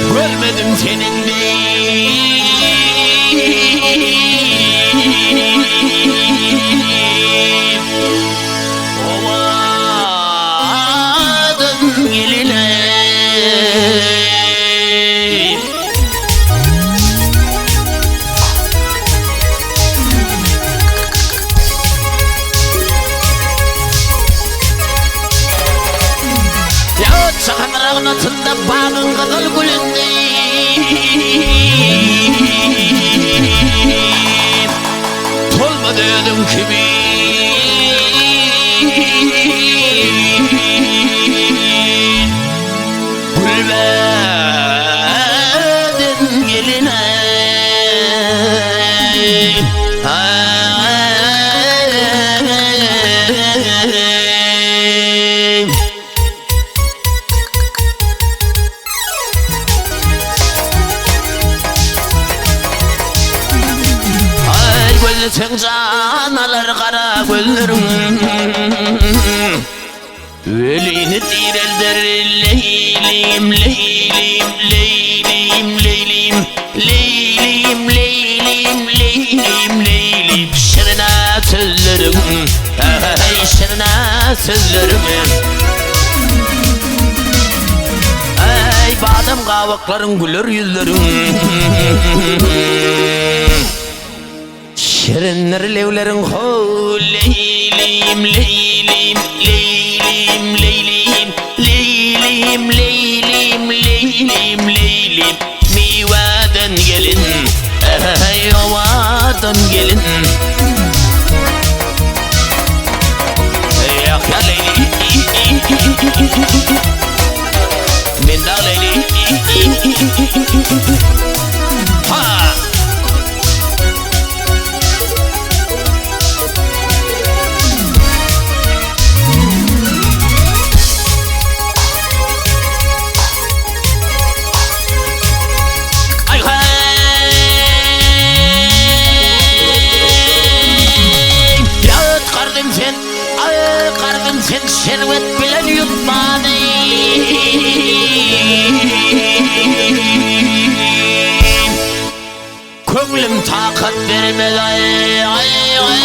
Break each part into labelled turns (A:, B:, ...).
A: Görmedim senin Owadan geline Çakanlarağın atında bağın kadar gülündeyim Tolma dedim kimi Gülbedin geline Sen canalar kara gözlerim Velini direlder leylim leylim leylim leylim leylim leylim leylim leylim Şirine sözlerim hey şirine sözlerim Ey badem kavakların güler yüzlerim Şirinler levlerin ho leylim leylim leylim leylim leylim leylim leylim leylim Mivadan gelin hey Owadan gelin Yak ya leyli min da leyli ha Sen şerbet bilen yutmadı Köngülüm takat vermez ay ay ay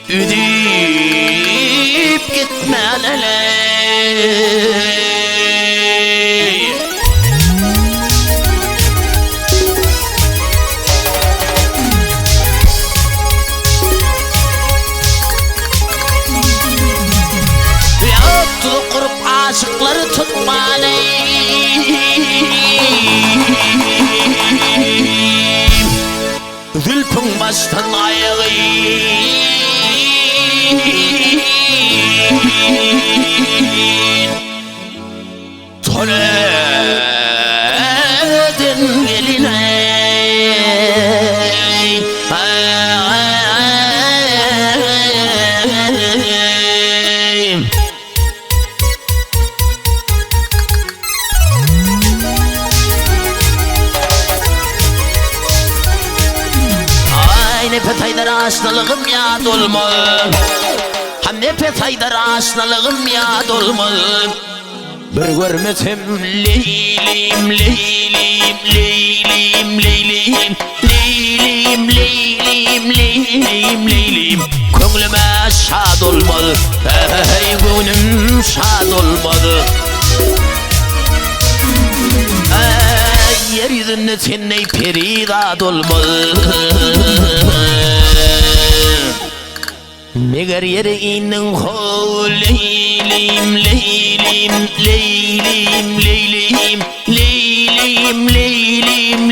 A: Üdüp gitme lele Aşıkları tutmalı Zülfün baştan ayağı Töledin geline Nefes haydar aşnalığım ya dolma Hem nefes haydar aşnalığım ya dolma Bir görmesem leylim leylim leylim leylim leylim leylim leylim leylim Köngülüme şad olmalı hey gönlüm şad olmalı Yeryüzünde sen ey peridat olmalı Meğer yere inin ho leylim leylim leylim leylim leylim leylim